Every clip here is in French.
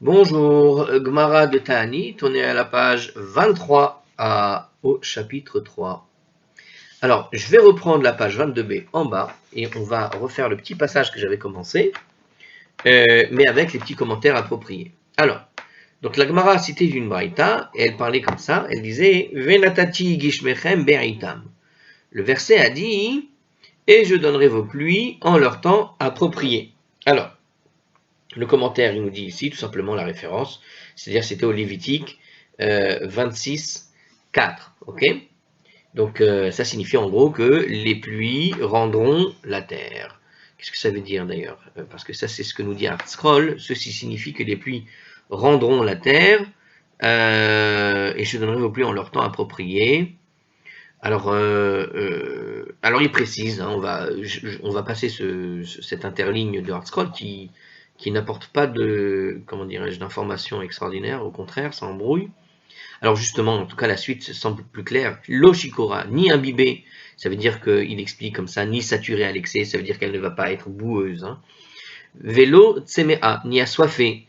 Bonjour, Gmara de Ta'anit, on est à la page 23 au chapitre 3. Alors, je vais reprendre la page 22b en bas et on va refaire le petit passage que j'avais commencé, mais avec les petits commentaires appropriés. Alors, donc la Gmara a cité d'une braïta et elle parlait comme ça, elle disait Venatati gishmechem be'itam. Le verset a dit et je donnerai vos pluies en leur temps approprié. Alors, le commentaire, il nous dit ici tout simplement la référence, c'est-à-dire c'était au Lévitique 26, 4. Ok. Donc ça signifie en gros que les pluies rendront la terre. Qu'est-ce que ça veut dire d'ailleurs? Parce que ça c'est ce que nous dit Scroll. Ceci signifie que les pluies rendront la terre et je donnerai vos pluies en leur temps approprié. Alors il précise, hein, on va passer cette interligne de Hardscroll qui n'apporte pas de, comment dirais-je, d'informations extraordinaires, au contraire, ça embrouille. Alors justement, en tout cas, la suite semble plus claire. L'oshikora, ni imbibée, ça veut dire qu'il explique comme ça, ni saturée à l'excès, ça veut dire qu'elle ne va pas être boueuse. Hein. Vélo tsemea, ni assoiffée,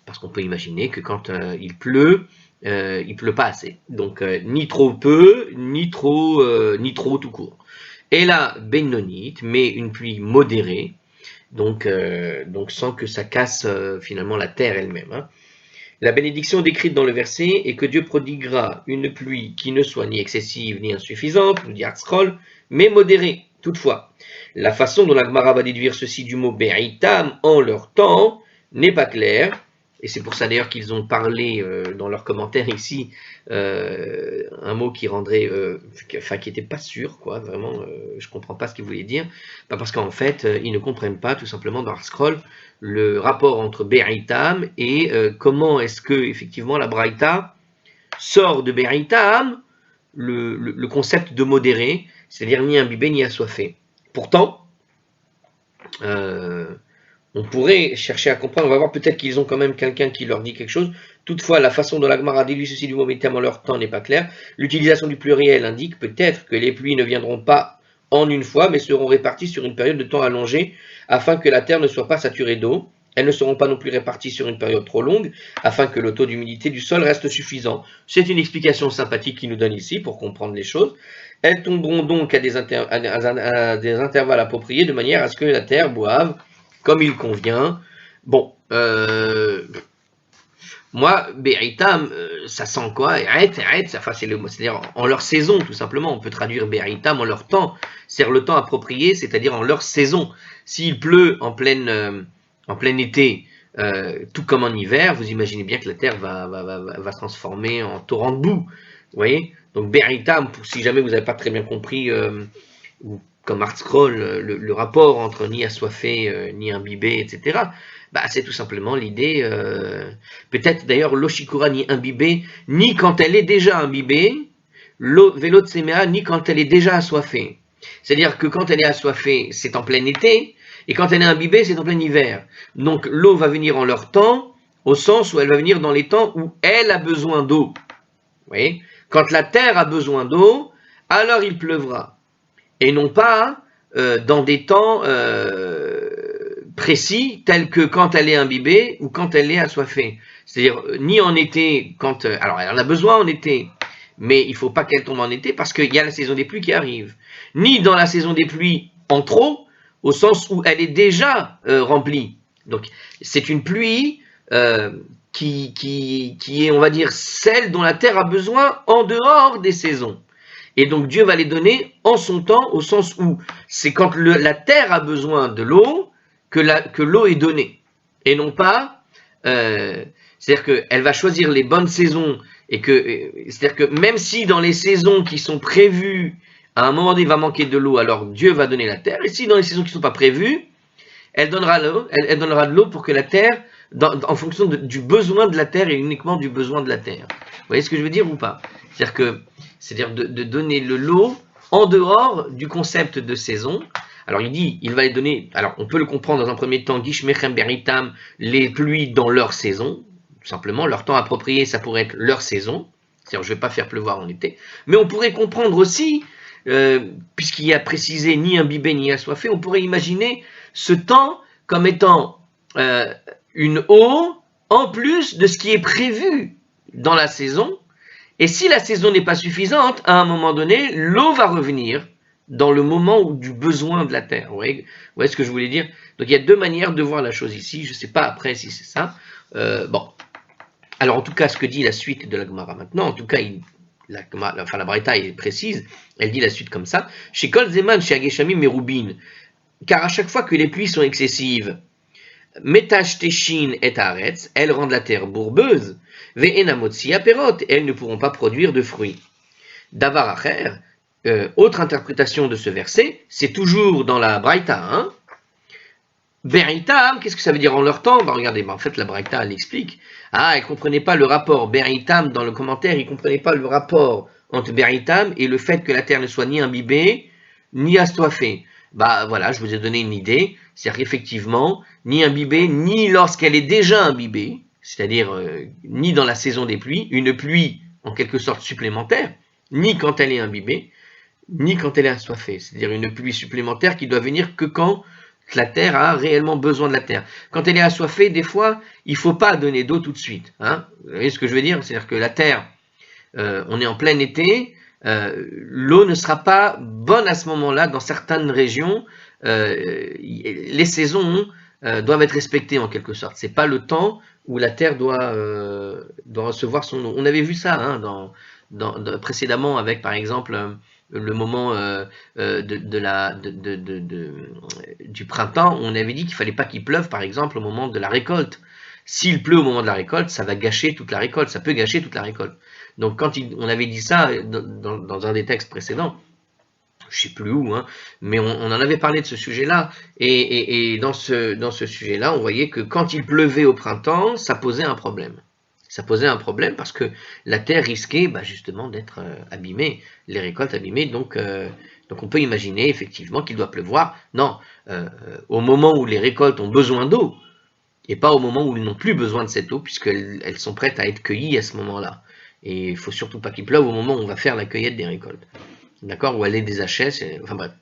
parce qu'on peut imaginer que quand il pleut pas assez. Donc ni trop peu, ni trop tout court. Et là, Benonite, mais une pluie modérée, donc sans que ça casse finalement la terre elle-même. Hein. La bénédiction décrite dans le verset est que Dieu prodiguera une pluie qui ne soit ni excessive ni insuffisante, nous dit Hartscroll, mais modérée, toutefois. La façon dont la Gemara va déduire ceci du mot Be'itam en leur temps n'est pas claire, et c'est pour ça d'ailleurs qu'ils ont parlé dans leurs commentaires ici un mot qui rendrait, qui n'était pas sûr, quoi, vraiment, je ne comprends pas ce qu'ils voulaient dire, pas parce qu'en fait, ils ne comprennent pas tout simplement dans Hartscroll le rapport entre Be'itam et comment est-ce que effectivement la Braïta sort de Be'itam le concept de modéré, c'est-à-dire ni imbibé ni assoiffé. Pourtant, on pourrait chercher à comprendre, on va voir peut-être qu'ils ont quand même quelqu'un qui leur dit quelque chose. Toutefois, la façon dont la Gemara déduit ceci du mot Be'itam en leur temps n'est pas claire. L'utilisation du pluriel indique peut-être que les pluies ne viendront pas en une fois, mais seront réparties sur une période de temps allongée, afin que la terre ne soit pas saturée d'eau. Elles ne seront pas non plus réparties sur une période trop longue, afin que le taux d'humidité du sol reste suffisant. C'est une explication sympathique qu'il nous donne ici, pour comprendre les choses. Elles tomberont donc à des intervalles appropriés, de manière à ce que la terre boive comme il convient. Bon, moi, Be'itam, ça sent quoi? C'est-à-dire en leur saison, tout simplement. On peut traduire Be'itam en leur temps. C'est-à-dire le temps approprié, c'est-à-dire en leur saison. S'il pleut en plein été, tout comme en hiver, vous imaginez bien que la terre va se transformer en torrent de boue. Vous voyez? Donc Be'itam, si jamais vous n'avez pas très bien compris, ou comme Hartscroll, le rapport entre ni assoiffé, ni imbibé, etc., bah, c'est tout simplement l'idée, peut-être d'ailleurs l'oshikura ni imbibé, ni quand elle est déjà imbibée, vélo tsemea, ni quand elle est déjà assoiffée. C'est-à-dire que quand elle est assoiffée, c'est en plein été, et quand elle est imbibée, c'est en plein hiver. Donc l'eau va venir en leur temps, au sens où elle va venir dans les temps où elle a besoin d'eau. Vous voyez? Quand la terre a besoin d'eau, alors il pleuvra. Et non pas dans des temps précis, tels que quand elle est imbibée ou quand elle est assoiffée. C'est-à-dire, ni en été, alors elle en a besoin en été, mais il ne faut pas qu'elle tombe en été parce qu'il y a la saison des pluies qui arrive. Ni dans la saison des pluies en trop, au sens où elle est déjà remplie. Donc, c'est une pluie qui est, on va dire, celle dont la terre a besoin en dehors des saisons. Et donc Dieu va les donner en son temps, au sens où c'est quand la terre a besoin de l'eau que l'eau est donnée. Et non pas, c'est-à-dire qu'elle va choisir les bonnes saisons, c'est-à-dire que même si dans les saisons qui sont prévues, à un moment donné il va manquer de l'eau, alors Dieu va donner la terre, et si dans les saisons qui ne sont pas prévues, elle donnera de l'eau pour que la terre, en fonction du besoin de la terre et uniquement du besoin de la terre. Vous voyez ce que je veux dire ou pas? C'est-à-dire de donner le lot en dehors du concept de saison. Alors il dit, il va les donner, alors on peut le comprendre dans un premier temps, Gishmechem Beritam, les pluies dans leur saison, tout simplement, leur temps approprié, ça pourrait être leur saison, c'est-à-dire je ne vais pas faire pleuvoir en été, mais on pourrait comprendre aussi, puisqu'il y a précisé ni imbibé ni assoiffé, on pourrait imaginer ce temps comme étant une eau en plus de ce qui est prévu dans la saison. Et si la saison n'est pas suffisante, à un moment donné, l'eau va revenir dans le moment du besoin de la terre. Vous voyez ce que je voulais dire? Donc il y a deux manières de voir la chose ici. Je ne sais pas après si c'est ça. Bon. Alors en tout cas, ce que dit la suite de la Gemara maintenant, en tout cas, la Braïta est précise. Elle dit la suite comme ça. Chez Kol Zeman, chez Ageshamim Merubin, car à chaque fois que les pluies sont excessives, Metash Teshin et Haaretz, elles rendent la terre bourbeuse. Ve'enamotzi aperot, elles ne pourront pas produire de fruits. Davar acher, autre interprétation de ce verset, c'est toujours dans la Braïta, hein. Beritam, qu'est-ce que ça veut dire en leur temps? Regardez, en fait la Braïta elle explique. Ah, elle ne comprenait pas le rapport. Beritam, dans le commentaire, il ne comprenait pas le rapport entre Beritam et le fait que la terre ne soit ni imbibée, ni assoiffée. Bah voilà, je vous ai donné une idée. C'est-à-dire qu'effectivement, ni imbibée, ni lorsqu'elle est déjà imbibée, c'est-à-dire ni dans la saison des pluies, une pluie en quelque sorte supplémentaire, ni quand elle est imbibée, ni quand elle est assoiffée. C'est-à-dire une pluie supplémentaire qui doit venir que quand la terre a réellement besoin de la terre. Quand elle est assoiffée, des fois, il ne faut pas donner d'eau tout de suite. Hein. Vous voyez ce que je veux dire? C'est-à-dire que la terre, on est en plein été, l'eau ne sera pas bonne à ce moment-là dans certaines régions. Les saisons doivent être respectées en quelque sorte. C'est pas le temps où la terre doit recevoir son eau. On avait vu ça hein, précédemment avec par exemple le moment du printemps. On avait dit qu'il fallait pas qu'il pleuve par exemple au moment de la récolte. S'il pleut au moment de la récolte, ça va gâcher toute la récolte. Ça peut gâcher toute la récolte. Donc quand on avait dit ça dans un des textes précédents, je ne sais plus où, hein, mais on en avait parlé de ce sujet-là, et dans ce sujet-là, on voyait que quand il pleuvait au printemps, ça posait un problème. Ça posait un problème parce que la terre risquait justement d'être abîmée, les récoltes abîmées, donc on peut imaginer effectivement qu'il doit pleuvoir, au moment où les récoltes ont besoin d'eau, et pas au moment où ils n'ont plus besoin de cette eau, puisqu'elles sont prêtes à être cueillies à ce moment-là. Et il ne faut surtout pas qu'il pleuve au moment où on va faire la cueillette des récoltes. D'accord? Ou aller des hachets, enfin bref.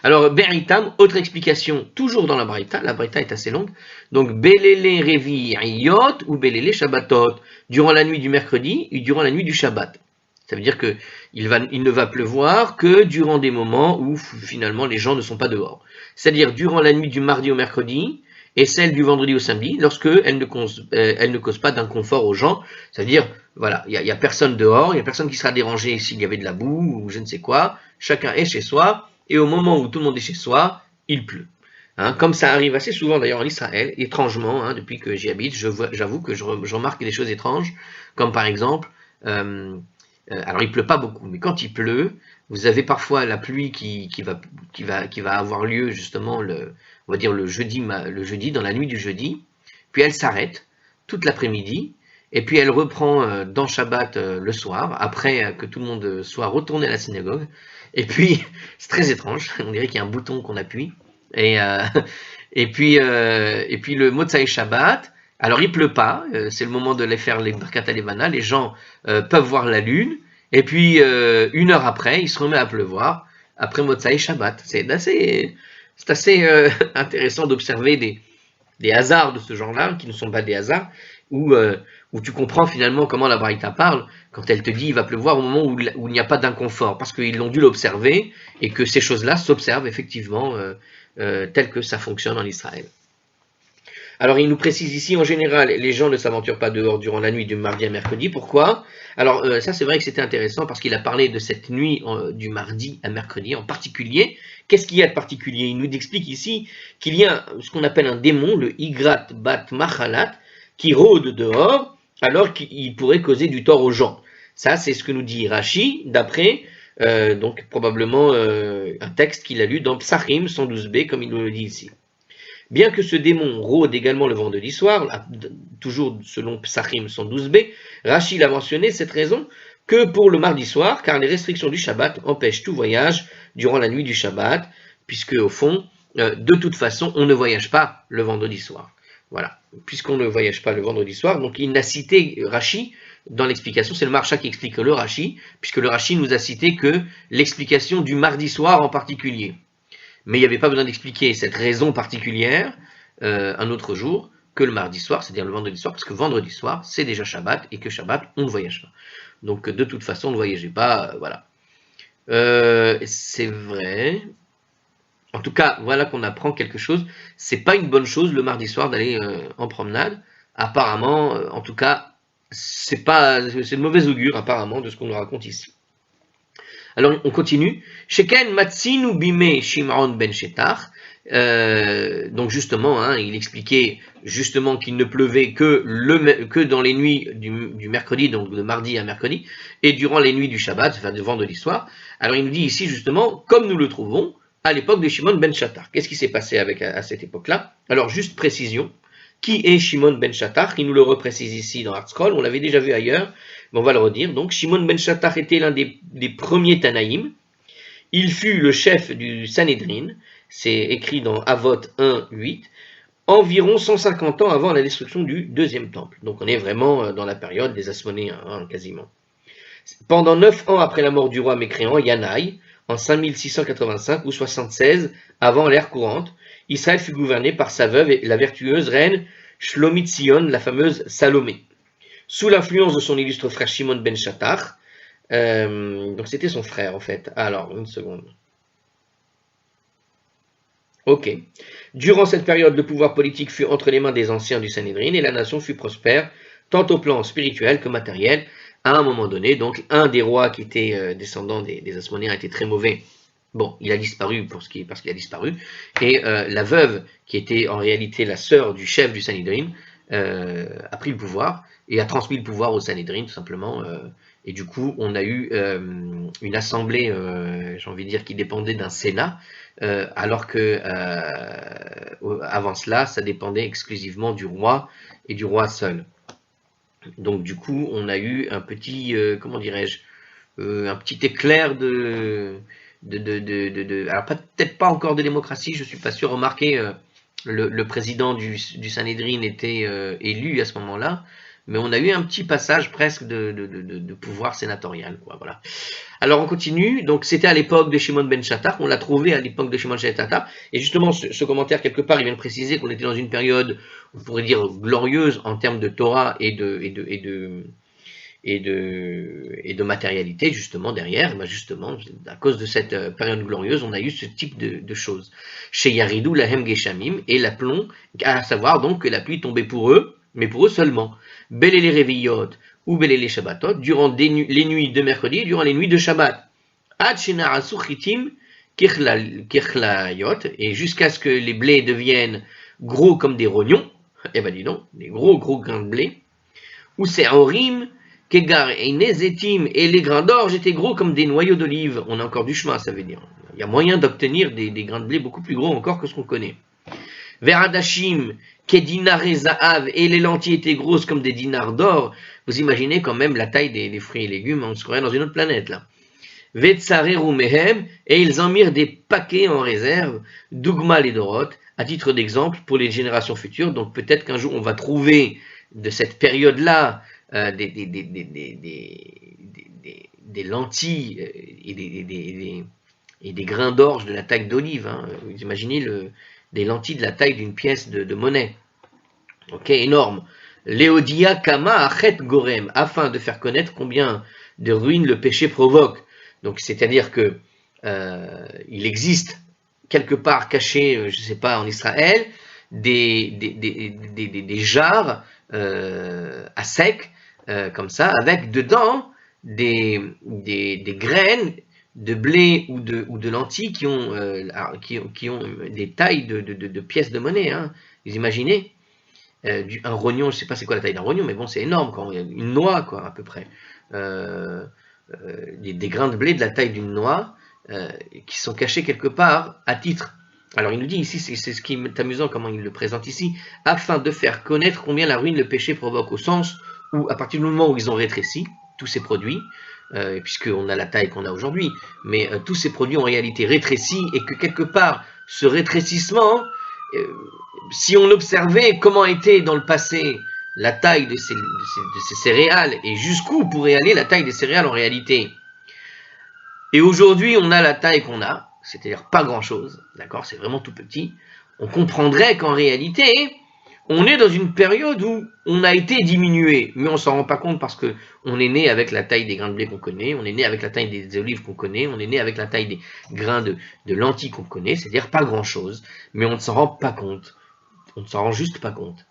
Alors, Beritam, autre explication, toujours dans la Braïta est assez longue. Donc, Belele Reviyot ou Belele Shabbatot, durant la nuit du mercredi et durant la nuit du Shabbat. Ça veut dire qu'il ne va pleuvoir que durant des moments où finalement les gens ne sont pas dehors. C'est-à-dire durant la nuit du mardi au mercredi et celle du vendredi au samedi, lorsque elle ne cause pas d'inconfort aux gens. Ça veut dire, voilà, il n'y a personne dehors, il n'y a personne qui sera dérangé s'il y avait de la boue ou je ne sais quoi. Chacun est chez soi, et au moment où tout le monde est chez soi, il pleut. Hein, comme ça arrive assez souvent d'ailleurs en Israël, étrangement, hein, depuis que j'y habite, j'avoue que je remarque des choses étranges, comme par exemple, alors il pleut pas beaucoup, mais quand il pleut, vous avez parfois la pluie qui va avoir lieu justement on va dire le jeudi dans la nuit du jeudi, puis elle s'arrête toute l'après-midi, et puis elle reprend dans Shabbat le soir, après que tout le monde soit retourné à la synagogue, et puis c'est très étrange, on dirait qu'il y a un bouton qu'on appuie, et puis le Motsai Shabbat, alors il pleut pas, c'est le moment de les faire les Birkat Halevana, les gens peuvent voir la lune, et puis une heure après, il se remet à pleuvoir, après Motsai Shabbat. C'est assez intéressant d'observer des hasards de ce genre-là, qui ne sont pas des hasards, où tu comprends finalement comment la Braïta parle, quand elle te dit il va pleuvoir au moment où il n'y a pas d'inconfort, parce qu'ils l'ont dû l'observer, et que ces choses-là s'observent effectivement tel que ça fonctionne en Israël. Alors il nous précise ici, en général, les gens ne s'aventurent pas dehors durant la nuit du mardi à mercredi. Pourquoi? Alors ça c'est vrai que c'était intéressant parce qu'il a parlé de cette nuit du mardi à mercredi en particulier. Qu'est-ce qu'il y a de particulier? Il nous explique ici qu'il y a ce qu'on appelle un démon, le Igrat Bat Machalat, qui rôde dehors alors qu'il pourrait causer du tort aux gens. Ça c'est ce que nous dit Rashi, d'après donc probablement un texte qu'il a lu dans Psachim 112b, comme il nous le dit ici. Bien que ce démon rôde également le vendredi soir, toujours selon Psachim 112b, Rashi l'a mentionné cette raison que pour le mardi soir, car les restrictions du Shabbat empêchent tout voyage durant la nuit du Shabbat, puisque au fond, de toute façon, on ne voyage pas le vendredi soir. Voilà, puisqu'on ne voyage pas le vendredi soir, donc il n'a cité Rashi dans l'explication, c'est le Maharsha qui explique le Rashi, puisque le Rashi nous a cité que l'explication du mardi soir en particulier. Mais il n'y avait pas besoin d'expliquer cette raison particulière un autre jour, que le mardi soir, c'est-à-dire le vendredi soir, parce que vendredi soir, c'est déjà Shabbat, et que Shabbat, on ne voyage pas. Donc, de toute façon, on ne voyageait pas, voilà. C'est vrai. En tout cas, voilà qu'on apprend quelque chose. C'est pas une bonne chose le mardi soir d'aller en promenade. Apparemment, en tout cas, c'est de mauvais augure apparemment de ce qu'on nous raconte ici. Alors on continue. Sheken matzinu bime Shimon ben Shetach. Donc justement, hein, il expliquait justement qu'il ne pleuvait que dans les nuits du mercredi, donc de mardi à mercredi, et durant les nuits du Shabbat, enfin de vendredi soir. Alors il nous dit ici justement, comme nous le trouvons à l'époque de Shimon ben Shetach. Qu'est-ce qui s'est passé à cette époque-là? Alors juste précision. Qui est Shimon ben Shetach? Il nous le reprécise ici dans ArtScroll, on l'avait déjà vu ailleurs, mais on va le redire. Donc Shimon ben Shetach était l'un des premiers Tanaïm. Il fut le chef du Sanhédrin, c'est écrit dans Avot 1:8, environ 150 ans avant la destruction du deuxième temple. Donc on est vraiment dans la période des Asmonéens, hein, quasiment. Pendant 9 ans après la mort du roi mécréant Yanaï, en 5685 ou 76 avant l'ère courante, Israël fut gouverné par sa veuve et la vertueuse reine Shlomitzion, la fameuse Salomé. Sous l'influence de son illustre frère Shimon ben Shetach, donc c'était son frère en fait. Alors, une seconde. Ok. Durant cette période, le pouvoir politique fut entre les mains des anciens du Sanhédrin et la nation fut prospère, tant au plan spirituel que matériel. À un moment donné, donc, un des rois qui était descendant des Asmonéens était très mauvais. Bon, il a disparu parce qu'il a disparu. Et la veuve, qui était en réalité la sœur du chef du Sanhédrin, a pris le pouvoir et a transmis le pouvoir au Sanhédrin, tout simplement. Et du coup, on a eu une assemblée, j'ai envie de dire, qui dépendait d'un Sénat, alors que avant cela, ça dépendait exclusivement du roi et du roi seul. Donc du coup, on a eu un petit, comment dirais-je, un petit éclair alors peut-être pas encore de démocratie, je suis pas sûr. Remarquez, le président du Sanhédrin était élu à ce moment-là, mais on a eu un petit passage presque de pouvoir sénatorial, quoi, voilà. Alors on continue, donc c'était à l'époque de Shimon ben Shetach, on l'a trouvé à l'époque de Shimon ben Shetach, et justement ce commentaire quelque part il vient de préciser qu'on était dans une période, on pourrait dire glorieuse en termes de Torah et de matérialité justement derrière. Ben justement, à cause de cette période glorieuse, on a eu ce type de choses. Chez Yaridou, la Hem Geshamim, et l'aplomb, à savoir donc que la pluie tombait pour eux, mais pour eux seulement. Belele Reviyot, ou Belele Shabbatot, durant les nuits de mercredi et durant les nuits de Shabbat. Ad Shenarasu Chitim Kirchlayot, et jusqu'à ce que les blés deviennent gros comme des rognons, eh ben dis donc, des gros grains de blé, ou c'est Horim, Kegar et Nezetim, et les grains d'orge étaient gros comme des noyaux d'olive. On a encore du chemin, ça veut dire. Il y a moyen d'obtenir des grains de blé beaucoup plus gros encore que ce qu'on connaît. Veradashim, Kedinare Zaav, et les lentilles étaient grosses comme des dinars d'or. Vous imaginez quand même la taille des fruits et légumes, on se croirait dans une autre planète là. Vetsareru Mehem, et ils en mirent des paquets en réserve, Dougma les Dorot, à titre d'exemple pour les générations futures. Donc peut-être qu'un jour on va trouver de cette période-là des lentilles et des grains d'orge de la taille d'olive. Hein. Vous imaginez des lentilles de la taille d'une pièce de monnaie. Ok, énorme. Léodia Kama Achet Gorem, afin de faire connaître combien de ruines le péché provoque. Donc c'est-à-dire que il existe quelque part caché, je ne sais pas, en Israël, des jarres à sec, comme ça, avec dedans des graines de blé ou de lentilles qui ont des tailles de pièces de monnaie. Hein. Vous imaginez un rognon, je ne sais pas c'est quoi la taille d'un rognon, mais bon, c'est énorme, quand une noix, quoi, à peu près. Des grains de blé de la taille d'une noix qui sont cachés quelque part à titre. Alors il nous dit ici, c'est ce qui est amusant comment il le présente ici, afin de faire connaître combien la ruine, le péché provoque, au sens où à partir du moment où ils ont rétréci tous ces produits, puisqu'on a la taille qu'on a aujourd'hui, mais tous ces produits ont en réalité rétréci, et que quelque part ce rétrécissement, si on observait comment était dans le passé la taille de ces céréales et jusqu'où pourrait aller la taille des céréales en réalité, et aujourd'hui on a la taille qu'on a, c'est-à-dire pas grand-chose, d'accord, c'est vraiment tout petit, on comprendrait qu'en réalité, on est dans une période où on a été diminué, mais on s'en rend pas compte parce que on est né avec la taille des grains de blé qu'on connaît, on est né avec la taille des olives qu'on connaît, on est né avec la taille des grains de lentilles qu'on connaît, c'est-à-dire pas grand-chose, mais on ne s'en rend pas compte. On ne s'en rend juste pas compte.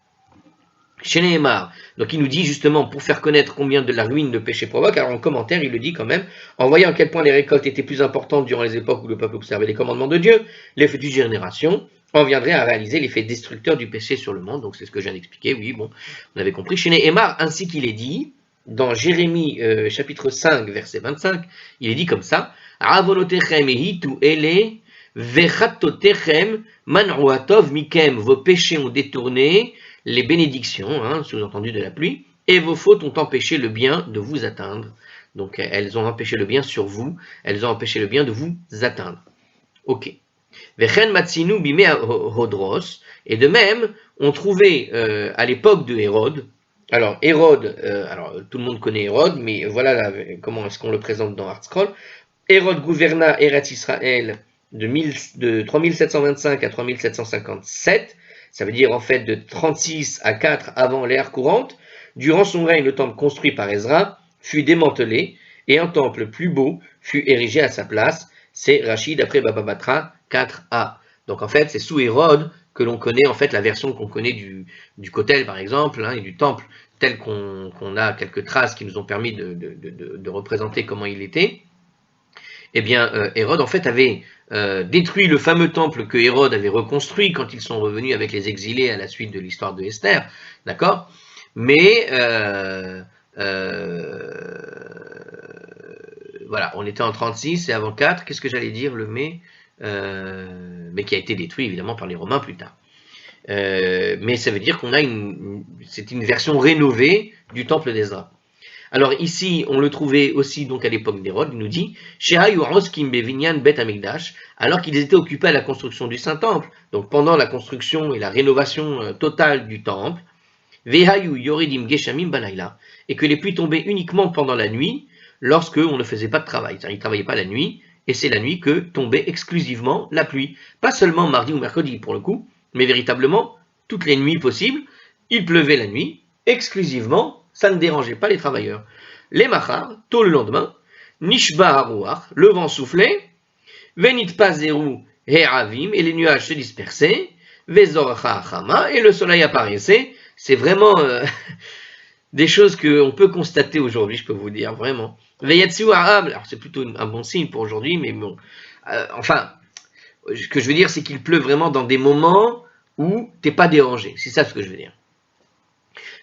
Chez Nehemar, donc il nous dit justement, pour faire connaître combien de la ruine le péché provoque, alors en commentaire il le dit quand même, en voyant à quel point les récoltes étaient plus importantes durant les époques où le peuple observait les commandements de Dieu, les futures générations en viendraient à réaliser l'effet destructeur du péché sur le monde, donc c'est ce que je viens d'expliquer, oui, bon, on avait compris. Chez Nehemar, ainsi qu'il est dit, dans Jérémie chapitre 5, verset 25, il est dit comme ça, Avonotechem ehitu ele, vechatotechem man'uatov mikem, vos péchés ont détourné les bénédictions, hein, sous-entendu de la pluie, et vos fautes ont empêché le bien de vous atteindre. Donc elles ont empêché le bien sur vous, elles ont empêché le bien de vous atteindre. Ok. Vechen matzinu bime hodros, et de même, on trouvait à l'époque de Hérode, alors Hérode, alors tout le monde connaît Hérode, mais voilà comment est-ce qu'on le présente dans ArtScroll. Hérode gouverna Eretz Israël de 3725 à 3757, ça veut dire en fait de 36 à 4 avant l'ère courante. Durant son règne, le temple construit par Ezra fut démantelé et un temple plus beau fut érigé à sa place. C'est Rachid après Baba Batra 4a. Donc en fait, c'est sous Hérode que l'on connaît en fait la version qu'on connaît du Kotel par exemple, hein, et du temple tel qu'on a quelques traces qui nous ont permis de représenter comment il était. Eh bien, Hérode en fait avait détruit le fameux temple que Hérode avait reconstruit quand ils sont revenus avec les exilés à la suite de l'histoire de Esther, d'accord? Mais voilà, on était en 36 et avant 4, qu'est-ce que j'allais dire, le mai, mais qui a été détruit évidemment par les Romains plus tard. Mais ça veut dire qu'on a c'est une version rénovée du temple d'Ezra. Alors ici, on le trouvait aussi donc à l'époque d'Hérode, il nous dit alors qu'ils étaient occupés à la construction du Saint-Temple, donc pendant la construction et la rénovation totale du Temple, et que les pluies tombaient uniquement pendant la nuit, lorsque on ne faisait pas de travail, c'est-à-dire ils ne travaillaient pas la nuit, et c'est la nuit que tombait exclusivement la pluie. Pas seulement mardi ou mercredi pour le coup, mais véritablement toutes les nuits possibles, il pleuvait la nuit, exclusivement, ça ne dérangeait pas les travailleurs. Les machar, tôt le lendemain, nishba haruach, le vent soufflait, venit pazeru he'avim, et les nuages se dispersaient, vezorcha achama, et le soleil apparaissait. C'est vraiment des choses qu'on peut constater aujourd'hui, je peux vous dire, vraiment. Veyatsu ha'am, alors c'est plutôt un bon signe pour aujourd'hui, mais bon, enfin, ce que je veux dire, c'est qu'il pleut vraiment dans des moments où t'es pas dérangé, c'est ça ce que je veux dire.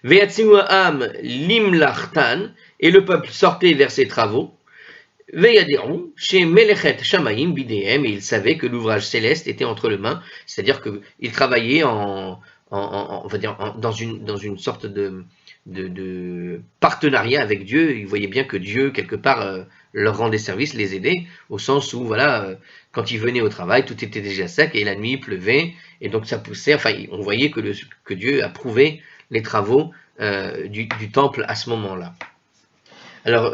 Veyatsimu'am limlachtan, et le peuple sortait vers ses travaux. Veyadiru, chez Melechet Shamayim Bidéem, et il savait que l'ouvrage céleste était entre les mains, c'est-à-dire qu'il travaillait on va dire dans une sorte de partenariat avec Dieu. Il voyait bien que Dieu, quelque part, leur rendait service, les aidait, au sens où, voilà, quand ils venaient au travail, tout était déjà sec, et la nuit, il pleuvait, et donc ça poussait, enfin, on voyait que Dieu approuvait les travaux du temple à ce moment-là. Alors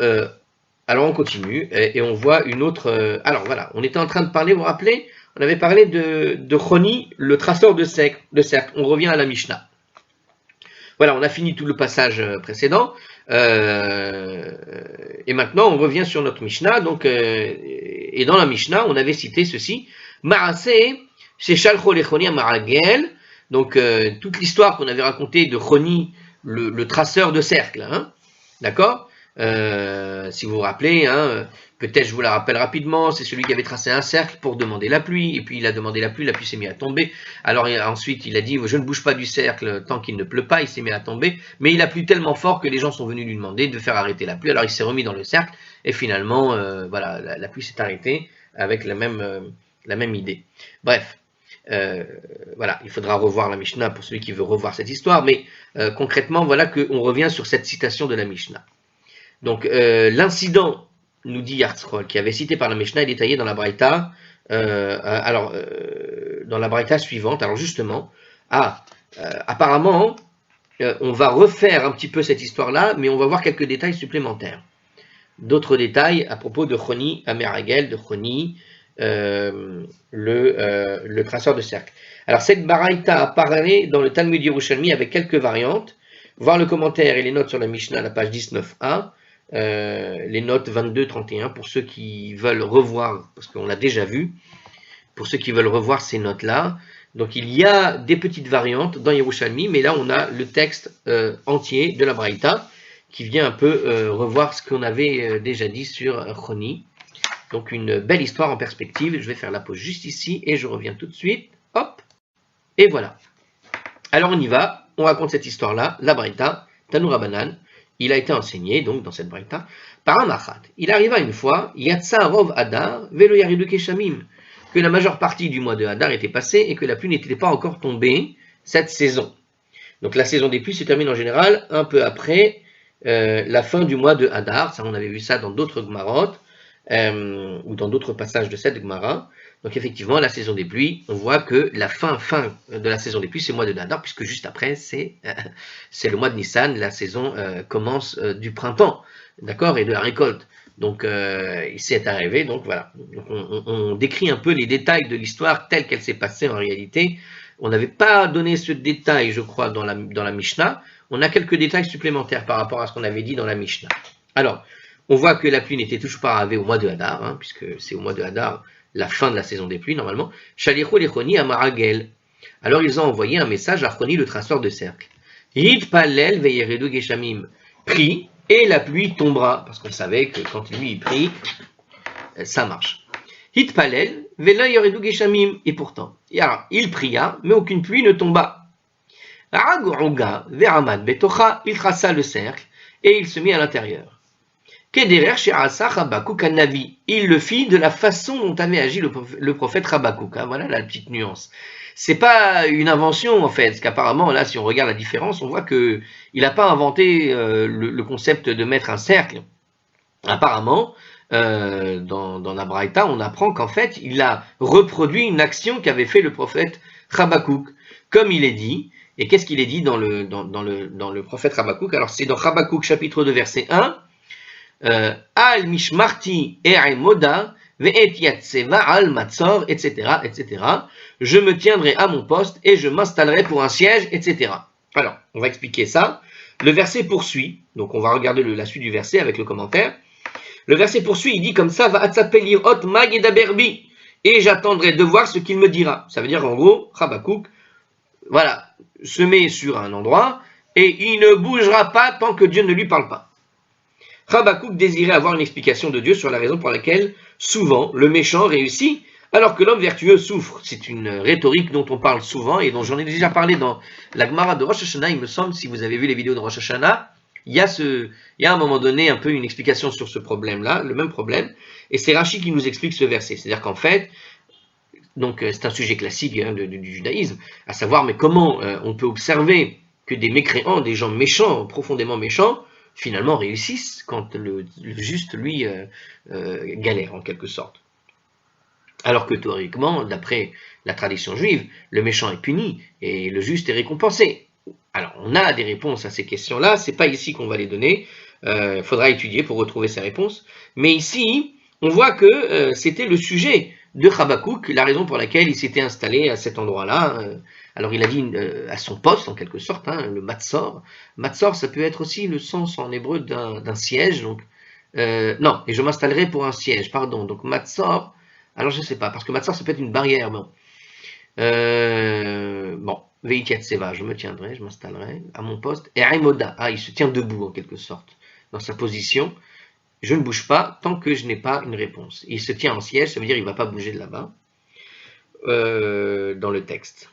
on continue, et on voit une autre... alors voilà, on était en train de parler, vous vous rappelez, on avait parlé de Choni, le traceur de cercle. On revient à la Mishnah. Voilà, on a fini tout le passage précédent, et maintenant on revient sur notre Mishnah. Donc, et dans la Mishnah, on avait cité ceci, Maaseh, chez Shalcho Lechoni Amaragel, donc toute l'histoire qu'on avait racontée de Choni, le traceur de cercle, hein, d'accord? Si vous vous rappelez, hein, peut-être je vous la rappelle rapidement, c'est celui qui avait tracé un cercle pour demander la pluie, et puis il a demandé la pluie s'est mise à tomber, alors ensuite il a dit je ne bouge pas du cercle tant qu'il ne pleut pas, il s'est mis à tomber, mais il a plu tellement fort que les gens sont venus lui demander de faire arrêter la pluie, alors il s'est remis dans le cercle, et finalement voilà, la pluie s'est arrêtée avec la même idée. Bref, voilà, il faudra revoir la Mishnah pour celui qui veut revoir cette histoire, mais concrètement voilà qu'on revient sur cette citation de la Mishnah. Donc l'incident, nous dit Yartzroll, qui avait cité par la Mishnah, est détaillé dans la Braïta, dans la Braïta suivante. Alors justement, apparemment, on va refaire un petit peu cette histoire-là, mais on va voir quelques détails supplémentaires. D'autres détails à propos de Choni Ameragel, de Choni, le traceur de cercle. Alors cette baraïta apparaît dans le Talmud Yerushalmi avec quelques variantes. Voir le commentaire et les notes sur la Mishnah, la page 19a, les notes 22-31 pour ceux qui veulent revoir, parce qu'on l'a déjà vu, pour ceux qui veulent revoir ces notes-là. Donc il y a des petites variantes dans Yerushalmi, mais là on a le texte entier de la Braïta qui vient un peu revoir ce qu'on avait déjà dit sur Choni. Donc une belle histoire en perspective. Je vais faire la pause juste ici et je reviens tout de suite. Hop, et voilà. Alors on y va, on raconte cette histoire-là, la Braïta, Tanoura Banan. Il a été enseigné donc dans cette Braïta par un Machat. Il arriva une fois, Yatsa Rov Adar, Velo Yaridu Keshamim, que la majeure partie du mois de Hadar était passée et que la pluie n'était pas encore tombée cette saison. Donc la saison des pluies se termine en général un peu après la fin du mois de Hadar. Ça, on avait vu ça dans d'autres Gmarot ou dans d'autres passages de cette Gmara. Donc effectivement, la saison des pluies, on voit que la fin de la saison des pluies, c'est le mois de Hadar, puisque juste après, c'est le mois de Nissan, la saison commence du printemps, d'accord, et de la récolte. Donc, il s'est arrivé, donc voilà. Donc, on décrit un peu les détails de l'histoire telle qu'elle s'est passée en réalité. On n'avait pas donné ce détail, je crois, dans la Mishnah. On a quelques détails supplémentaires par rapport à ce qu'on avait dit dans la Mishnah. Alors, on voit que la pluie n'était toujours pas arrivée au mois de Hadar, hein, puisque c'est au mois de Hadar la fin de la saison des pluies, normalement. Shalichou lechoni à Maragel. Alors, ils ont envoyé un message à Choni, le traceur de cercle. Yid palel veyeredu geshamim. Prie, et la pluie tombera, parce qu'on savait que quand lui il prie, ça marche. Hit palel, vela yoredu geshamim, et pourtant, il pria, mais aucune pluie ne tomba. Araguruga, veramad betocha, il traça le cercle, et il se mit à l'intérieur. Kederer she'asa Habakkuk Navi, il le fit de la façon dont avait agi le prophète Habakkuk. Voilà la petite nuance. C'est pas une invention en fait, parce qu'apparemment là, si on regarde la différence, on voit que il n'a pas inventé le concept de mettre un cercle. Apparemment, dans la Braïta, on apprend qu'en fait, il a reproduit une action qu'avait fait le prophète Habakkuk, comme il est dit. Et qu'est-ce qu'il est dit dans le prophète Habakkuk? Alors c'est dans Habakkuk chapitre 2 verset 1. Al mishmarti moda ve'et yatseva al matzor, etc., etc. Je me tiendrai à mon poste et je m'installerai pour un siège, etc. Alors, on va expliquer ça. Le verset poursuit, donc on va regarder la suite du verset avec le commentaire. Le verset poursuit, il dit comme ça, Va'atzapelir mag edaberbi, et j'attendrai de voir ce qu'il me dira. Ça veut dire en gros, Habakkuk, voilà, se met sur un endroit et il ne bougera pas tant que Dieu ne lui parle pas. Habakkuk désirait avoir une explication de Dieu sur la raison pour laquelle, souvent, le méchant réussit, alors que l'homme vertueux souffre. C'est une rhétorique dont on parle souvent et dont j'en ai déjà parlé dans la Gemara de Rosh Hashanah, il me semble, si vous avez vu les vidéos de Rosh Hashanah, il y a à un moment donné un peu une explication sur ce problème-là, le même problème, et c'est Rashi qui nous explique ce verset. C'est-à-dire qu'en fait, donc c'est un sujet classique du judaïsme, à savoir, mais comment on peut observer que des mécréants, des gens méchants, profondément méchants, finalement réussissent quand le juste, lui, galère en quelque sorte. Alors que théoriquement, d'après la tradition juive, le méchant est puni et le juste est récompensé. Alors, on a des réponses à ces questions-là, c'est pas ici qu'on va les donner, il faudra étudier pour retrouver ces réponses. Mais ici, on voit que c'était le sujet de Habakkuk, la raison pour laquelle il s'était installé à cet endroit-là. Alors il a dit à son poste, en quelque sorte, hein, le matzor. Matzor, ça peut être aussi le sens en hébreu d'un siège. Donc, non, et je m'installerai pour un siège, pardon. Donc matzor, alors je ne sais pas, parce que matzor, ça peut être une barrière. Bon, Veitiat Seva, je me tiendrai, je m'installerai à mon poste. Et Aimoda, il se tient debout en quelque sorte, dans sa position. Je ne bouge pas tant que je n'ai pas une réponse. Il se tient en siège, ça veut dire qu'il ne va pas bouger de là-bas, dans le texte.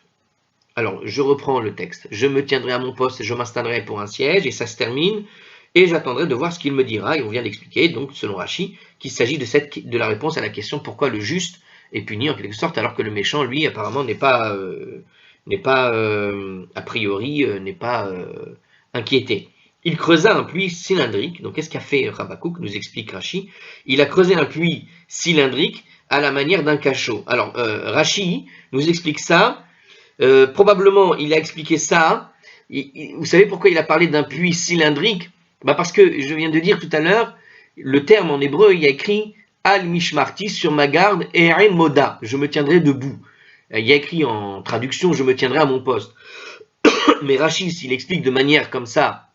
Alors, je reprends le texte. Je me tiendrai à mon poste et je m'installerai pour un siège, et ça se termine, et j'attendrai de voir ce qu'il me dira, et on vient d'expliquer, donc, selon Rashi, qu'il s'agit de la réponse à la question pourquoi le juste est puni en quelque sorte, alors que le méchant, lui, apparemment, n'est pas a priori, n'est pas inquiété. Il creusa un puits cylindrique. Donc, qu'est-ce qu'a fait Habakkuk, nous explique Rashi? Il a creusé un puits cylindrique à la manière d'un cachot. Alors, Rashi nous explique ça. Probablement, il a expliqué ça. Vous savez pourquoi il a parlé d'un puits cylindrique? Parce que, je viens de dire tout à l'heure, le terme en hébreu, il y a écrit al mishmarti, sur ma garde, et moda, je me tiendrai debout. Il y a écrit en traduction, je me tiendrai à mon poste. Mais Rachid, s'il explique de manière comme ça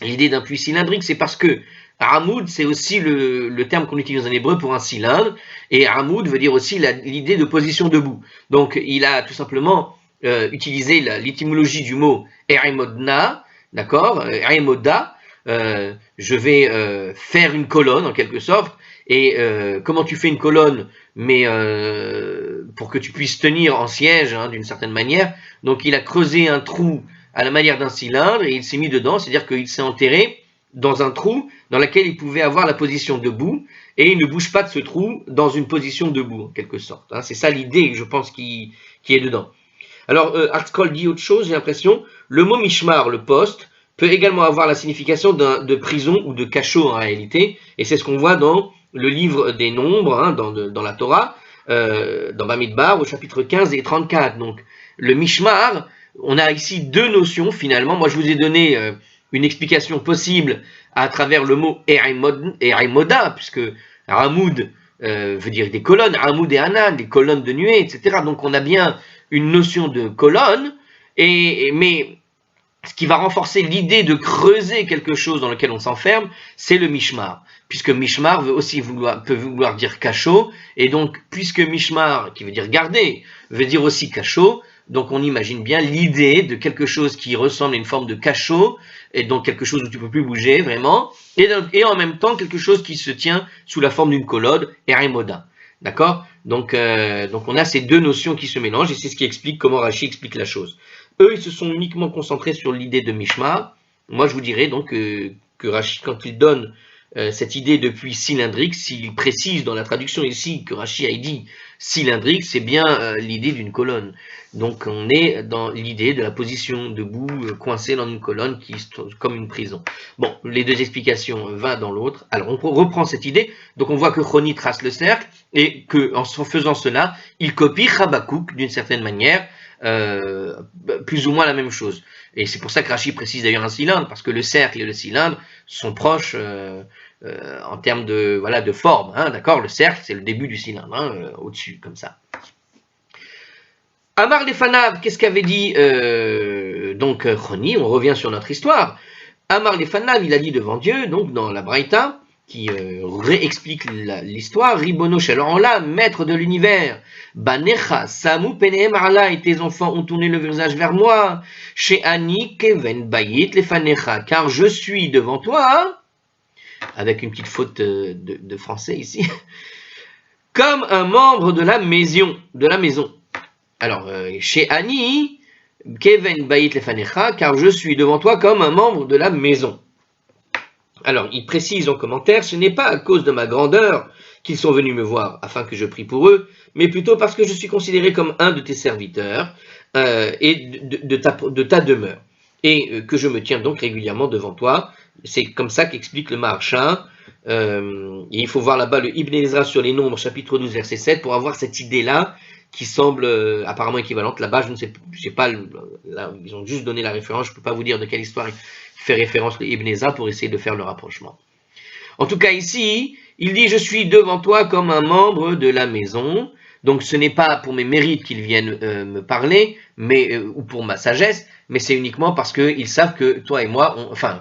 l'idée d'un puits cylindrique, c'est parce que Amoud, c'est aussi le terme qu'on utilise en hébreu pour un cylindre, et Amoud veut dire aussi l'idée de position debout. Donc il a tout simplement utilisé l'étymologie du mot Erimodna, d'accord, Erimoda, je vais faire une colonne en quelque sorte, et comment tu fais une colonne, mais pour que tu puisses tenir en siège hein, d'une certaine manière, donc il a creusé un trou à la manière d'un cylindre et il s'est mis dedans, c'est-à-dire qu'il s'est enterré dans un trou dans lequel il pouvait avoir la position debout et il ne bouge pas de ce trou dans une position debout en quelque sorte. Hein. C'est ça l'idée, je pense, qui est dedans. Alors, Artskol dit autre chose, j'ai l'impression. Le mot mishmar, le poste, peut également avoir la signification de prison ou de cachot en réalité, et c'est ce qu'on voit dans le livre des nombres, hein, dans la Torah, dans Bamidbar, au chapitre 15 et 34. Donc, le mishmar, on a ici deux notions finalement. Moi, je vous ai donné une explication possible à travers le mot Erimoda, puisque Ramoud veut dire des colonnes, Ramoud et Anan, des colonnes de nuée, etc. Donc, on a bien une notion de colonne, mais ce qui va renforcer l'idée de creuser quelque chose dans lequel on s'enferme, c'est le mishmar. Puisque mishmar peut vouloir dire cachot, et donc, puisque mishmar, qui veut dire garder, veut dire aussi cachot, donc on imagine bien l'idée de quelque chose qui ressemble à une forme de cachot, et donc quelque chose où tu ne peux plus bouger vraiment, et en même temps quelque chose qui se tient sous la forme d'une colonne, Erimoda. D'accord ? Donc on a ces deux notions qui se mélangent, et c'est ce qui explique comment Rashi explique la chose. Eux, ils se sont uniquement concentrés sur l'idée de Mishmar. Moi, je vous dirais donc que Rashi, quand il donne cette idée de puits cylindrique, s'il précise dans la traduction ici que Rashi a dit cylindrique, c'est bien l'idée d'une colonne. Donc on est dans l'idée de la position debout, coincé dans une colonne qui est comme une prison. Bon, les deux explications vont dans l'autre. Alors on reprend cette idée, donc on voit que Choni trace le cercle, et qu'en faisant cela, il copie Habakkuk d'une certaine manière, plus ou moins la même chose. Et c'est pour ça que Rashi précise d'ailleurs un cylindre, parce que le cercle et le cylindre sont proches en termes de forme, hein, d'accord. Le cercle, c'est le début du cylindre, hein, au-dessus, comme ça. Amar Lefanav, qu'est-ce qu'avait dit donc Choni? On revient sur notre histoire. Amar Lefanav, il a dit devant Dieu, donc dans la Braïta, qui réexplique l'histoire, Ribono Shalom, maître de l'univers, Banecha, Samu Penehem Ala, et tes enfants ont tourné le visage vers moi, chez Ani Keven Bayit Lefanecha, car je suis devant toi, avec une petite faute de français ici, comme un membre de la maison. Alors, chez Ani, Keven Bayit Lefanecha, car je suis devant toi comme un membre de la maison. Alors, il précise en commentaire, ce n'est pas à cause de ma grandeur qu'ils sont venus me voir, afin que je prie pour eux, mais plutôt parce que je suis considéré comme un de tes serviteurs et de ta demeure, et que je me tiens donc régulièrement devant toi. C'est comme ça qu'explique le Maharsha. Il faut voir là-bas le Ibn Ezra sur les nombres, chapitre 12, verset 7, pour avoir cette idée-là, qui semble apparemment équivalente. Là-bas, je ne sais pas, là, ils ont juste donné la référence, je ne peux pas vous dire de quelle histoire il fait référence le Ibn Ezra pour essayer de faire le rapprochement. En tout cas, ici, il dit « Je suis devant toi comme un membre de la maison ». Donc, ce n'est pas pour mes mérites qu'ils viennent me parler, ou pour ma sagesse, mais c'est uniquement parce qu'ils savent que toi et moi,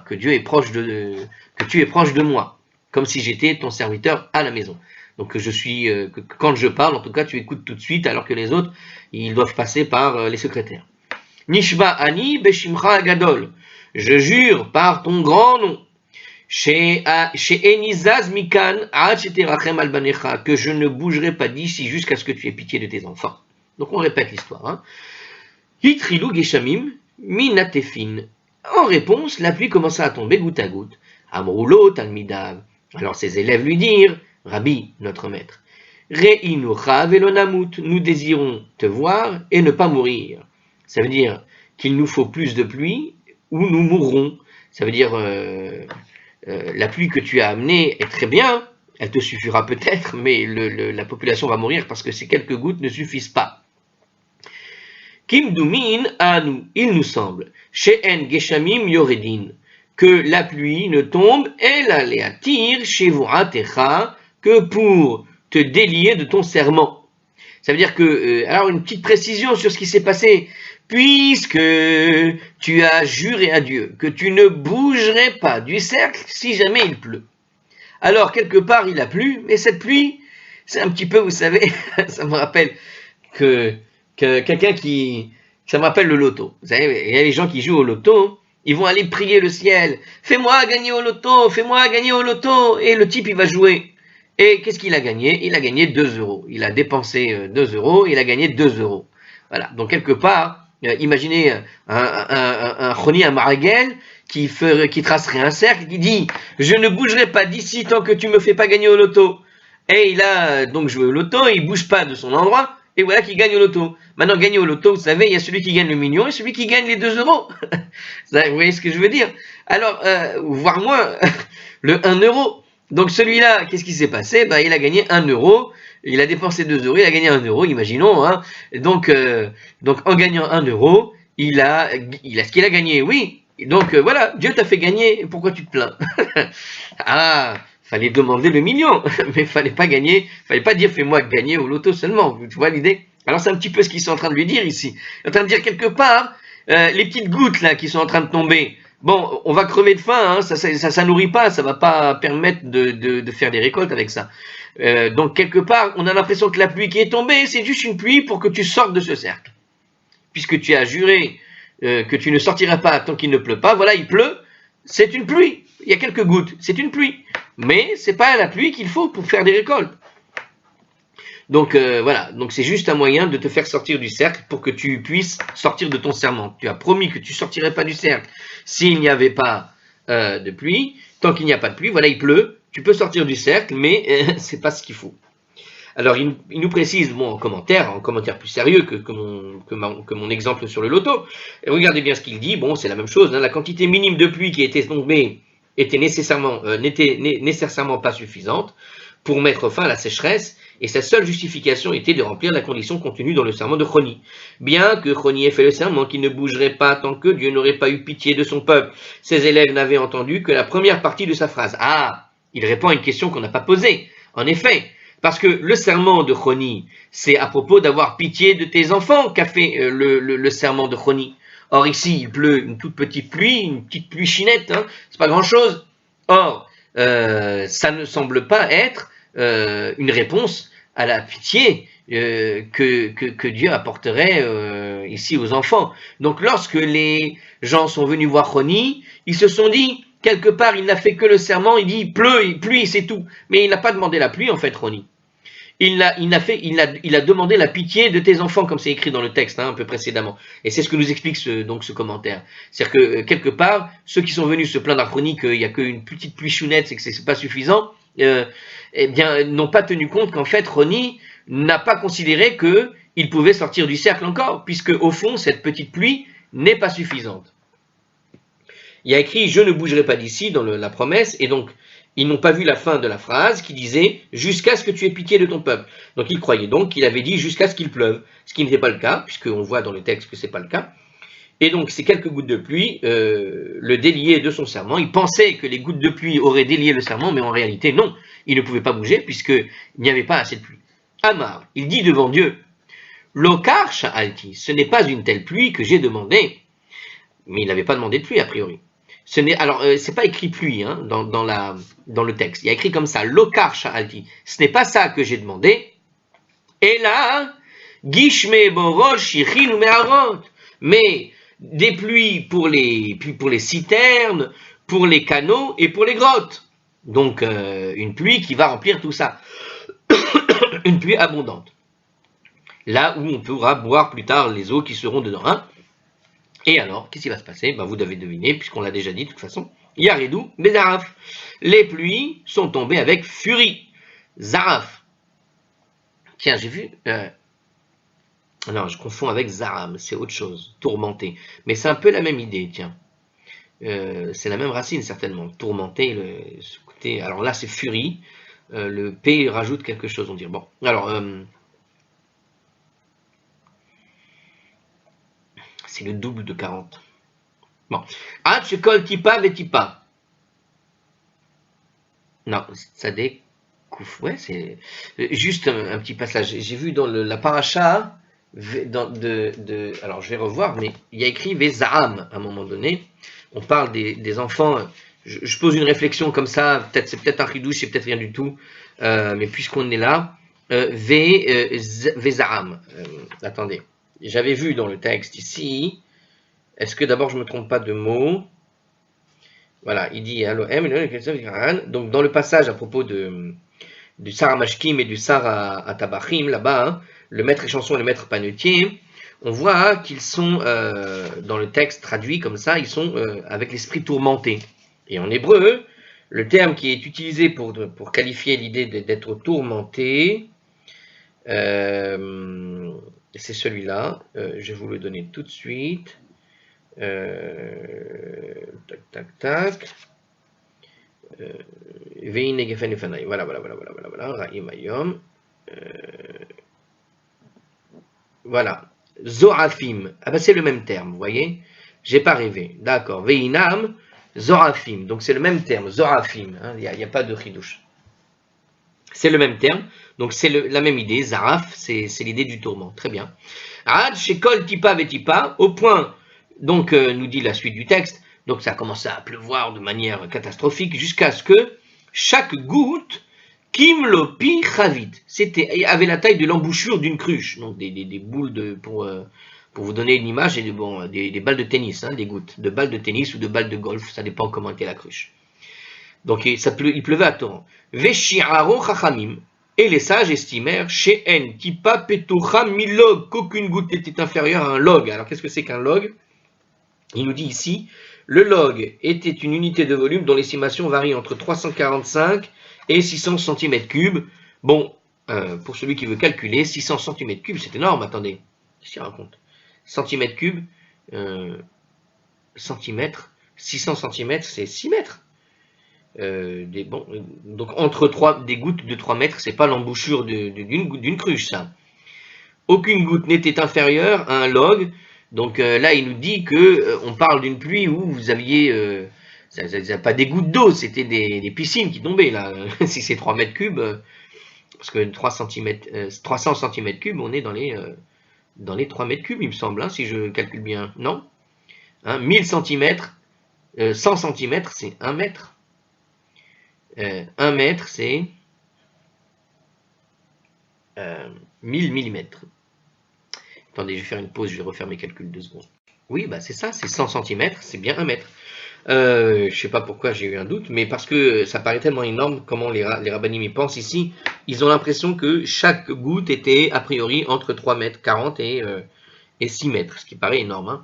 que Dieu est proche que tu es proche de moi, comme si j'étais ton serviteur à la maison. Donc que quand je parle, en tout cas, tu écoutes tout de suite, alors que les autres, ils doivent passer par les secrétaires. Nishba ani beshimcha agadol. Je jure par ton grand nom, chez Enizaz Mikan, que je ne bougerai pas d'ici jusqu'à ce que tu aies pitié de tes enfants. Donc on répète l'histoire. Hitrilu geshamim minatefin. En réponse, la pluie commença à tomber goutte à goutte. Amroulo talmidav. Alors ses élèves lui dirent, Rabbi, notre maître, Re'inucha velonamut, nous désirons te voir et ne pas mourir. Ça veut dire qu'il nous faut plus de pluie ou nous mourrons. Ça veut dire la pluie que tu as amenée est très bien, elle te suffira peut-être, mais la population va mourir parce que ces quelques gouttes ne suffisent pas. Kim dumin anu, il nous semble, she'en geshamim yoredin, que la pluie ne tombe, elle aléatir shevuatecha, que pour te délier de ton serment. Ça veut dire que, alors une petite précision sur ce qui s'est passé. Puisque tu as juré à Dieu que tu ne bougerais pas du cercle si jamais il pleut. Alors, quelque part, il a plu, mais cette pluie, c'est un petit peu, vous savez, ça me rappelle que quelqu'un qui... Ça me rappelle le loto. Vous savez, il y a les gens qui jouent au loto, ils vont aller prier le ciel. Fais-moi gagner au loto, fais-moi gagner au loto. Et le type, il va jouer. Et qu'est-ce qu'il a gagné? Il a gagné 2 euros. Il a dépensé 2 euros, il a gagné 2 euros. Voilà. Donc, quelque part, imaginez un Khoni, un Maragel, qui tracerait un cercle, qui dit « Je ne bougerai pas d'ici tant que tu me fais pas gagner au loto ». Et il a donc joué au loto, il bouge pas de son endroit, et voilà qu'il gagne au loto. Maintenant, gagner au loto, vous savez, il y a celui qui gagne le million et celui qui gagne les 2 euros. Vous voyez ce que je veux dire? Alors, voire moins, le 1 euro. Donc celui-là, qu'est-ce qui s'est passé? Ben, il a gagné 1 euro, il a dépensé 2 euros, il a gagné 1 euro, imaginons. Hein. Donc en gagnant 1 euro, il a ce qu'il a gagné, oui. Donc voilà, Dieu t'a fait gagner, pourquoi tu te plains? Ah, fallait demander le million, mais fallait pas dire fais-moi gagner au loto seulement, tu vois l'idée? Alors c'est un petit peu ce qu'ils sont en train de lui dire ici. Ils sont en train de dire quelque part, les petites gouttes là qui sont en train de tomber, bon, on va crever de faim, hein, ça nourrit pas, ça va pas permettre de faire des récoltes avec ça. Donc quelque part, on a l'impression que la pluie qui est tombée, c'est juste une pluie pour que tu sortes de ce cercle. Puisque tu as juré que tu ne sortiras pas tant qu'il ne pleut pas, voilà, il pleut, c'est une pluie. Il y a quelques gouttes, c'est une pluie. Mais c'est pas la pluie qu'il faut pour faire des récoltes. Donc voilà, donc c'est juste un moyen de te faire sortir du cercle pour que tu puisses sortir de ton serment. Tu as promis que tu sortirais pas du cercle s'il n'y avait pas de pluie. Tant qu'il n'y a pas de pluie, voilà, il pleut, tu peux sortir du cercle, mais c'est pas ce qu'il faut. Alors il nous précise, bon, en commentaire plus sérieux que mon exemple sur le loto. Et regardez bien ce qu'il dit, bon, c'est la même chose, hein, la quantité minime de pluie qui était tombée n'était nécessairement pas suffisante pour mettre fin à la sécheresse, et sa seule justification était de remplir la condition contenue dans le serment de Khoni. Bien que Khoni ait fait le serment qu'il ne bougerait pas tant que Dieu n'aurait pas eu pitié de son peuple, ses élèves n'avaient entendu que la première partie de sa phrase. Ah, il répond à une question qu'on n'a pas posée. En effet, parce que le serment de Khoni, c'est à propos d'avoir pitié de tes enfants qu'a fait le serment de Khoni. Or ici, il pleut une toute petite pluie, une petite pluie chinette, hein, c'est pas grand-chose. Or, ça ne semble pas être une réponse à la pitié que Dieu apporterait ici aux enfants. Donc lorsque les gens sont venus voir Khoni, ils se sont dit, quelque part il n'a fait que le serment, il dit pluie, c'est tout. Mais il n'a pas demandé la pluie en fait, Khoni. Il a demandé la pitié de tes enfants, comme c'est écrit dans le texte, hein, un peu précédemment. Et c'est ce que nous explique ce commentaire. C'est-à-dire que, quelque part, ceux qui sont venus se plaindre à Khoni qu'il n'y a qu'une petite pluie chounette, c'est que c'est pas suffisant, eh bien, n'ont pas tenu compte qu'en fait, Khoni n'a pas considéré qu'il pouvait sortir du cercle encore, puisque, au fond, cette petite pluie n'est pas suffisante. Il y a écrit « Je ne bougerai pas d'ici » dans la promesse, et donc, ils n'ont pas vu la fin de la phrase qui disait « jusqu'à ce que tu aies pitié de ton peuple ». Donc ils croyaient donc qu'il avait dit « jusqu'à ce qu'il pleuve », ce qui n'était pas le cas, puisqu'on voit dans le texte que ce n'est pas le cas. Et donc ces quelques gouttes de pluie le déliaient de son serment. Il pensait que les gouttes de pluie auraient délié le serment, mais en réalité non, il ne pouvait pas bouger puisqu'il n'y avait pas assez de pluie. Amar, il dit devant Dieu « Lokar sha'alti », ce n'est pas une telle pluie que j'ai demandé. Mais il n'avait pas demandé de pluie a priori. Alors, c'est pas écrit pluie hein, dans le texte. Il y a écrit comme ça, Lokar sha'alti. Ce n'est pas ça que j'ai demandé. Et là, Gishme borol shichin ou me'arot. Mais des pluies pour les citernes, pour les canaux et pour les grottes. Donc, une pluie qui va remplir tout ça. Une pluie abondante. Là où on pourra boire plus tard les eaux qui seront dedans. Hein. Et alors, qu'est-ce qui va se passer? Vous devez deviner, puisqu'on l'a déjà dit de toute façon. Yaredou, Bezaraf. Les pluies sont tombées avec furie. Zaraf. Tiens, j'ai vu... Non, je confonds avec Zaram, c'est autre chose. Tourmenté. Mais c'est un peu la même idée, tiens. C'est la même racine, certainement. Tourmenté, ce côté... Alors là, c'est furie. Le P rajoute quelque chose, on dirait. Bon, alors... c'est le double de 40. Bon. Ah, tu colles tipa, vetipa. Non, ça dé. Kouf, ouais, c'est juste un petit passage. J'ai vu dans la paracha, alors je vais revoir, mais il y a écrit Vezaam à un moment donné. On parle des enfants. Je pose une réflexion comme ça, c'est peut-être un chidouche, c'est peut-être rien du tout, mais puisqu'on est là, Vezaam. Attendez, j'avais vu dans le texte ici. Est-ce que d'abord je me trompe pas de mots? Voilà, il dit donc dans le passage à propos du Sar à Mashkim et du Sar à Tabachim, là-bas, hein, le maître échanson et le maître panetier, on voit qu'ils sont, dans le texte traduit comme ça, ils sont avec l'esprit tourmenté. Et en hébreu, le terme qui est utilisé pour qualifier l'idée d'être tourmenté, c'est celui-là. Je vais vous le donner tout de suite. Tac, tac, tac. Voilà, Ra'im Ayom. Voilà. Zoafim. Ah ben c'est le même terme, vous voyez? J'ai pas rêvé. D'accord. Veinam, Zoafim. Donc c'est le même terme, Zoafim. Il n'y a pas de chidouche. C'est le même terme. Donc c'est la même idée. Zaraf, c'est l'idée du tourment. Très bien. Ad, Shekol, Tipa, Vetipa. Au point, donc, nous dit la suite du texte. Donc ça a commencé à pleuvoir de manière catastrophique jusqu'à ce que chaque goutte, Kimlopi Chavit, avait la taille de l'embouchure d'une cruche. Donc des boules pour vous donner une image, des balles de tennis, hein, des gouttes de balles de tennis ou de balles de golf, ça dépend comment était la cruche. Donc il pleuvait à torrent. Veshi'aro Chachamim, et les sages estimèrent She'en Kipa Petocha Milog, qu'aucune goutte n'était inférieure à un log. Alors qu'est-ce que c'est qu'un log? Il nous dit ici, le log était une unité de volume dont l'estimation varie entre 345 et 600 cm3. Bon, pour celui qui veut calculer, 600 cm3, c'est énorme, attendez. Qu'est-ce qu'il raconte? Centimètre cube, centimètre, 600 cm, c'est 6 mètres. Donc entre des gouttes de 3 mètres, c'est pas l'embouchure d'une cruche, ça. Aucune goutte n'était inférieure à un log. Donc là, il nous dit que on parle d'une pluie où vous aviez, pas des gouttes d'eau, c'était des piscines qui tombaient là. Si c'est 3 mètres cubes, parce que 300 cm3, on est dans les 3 mètres cubes, il me semble, hein, si je calcule bien. Non, hein, 1000 cm, 100 cm, c'est 1 mètre. 1 mètre, c'est 1000 mm. Attendez, je vais faire une pause, je vais refaire mes calculs 2 secondes. Oui, bah c'est ça, c'est 100 cm, c'est bien 1 mètre. Je sais pas pourquoi j'ai eu un doute, mais parce que ça paraît tellement énorme comment les rabbinim y pensent ici. Ils ont l'impression que chaque goutte était a priori entre 3 mètres 40 et 6 mètres, ce qui paraît énorme.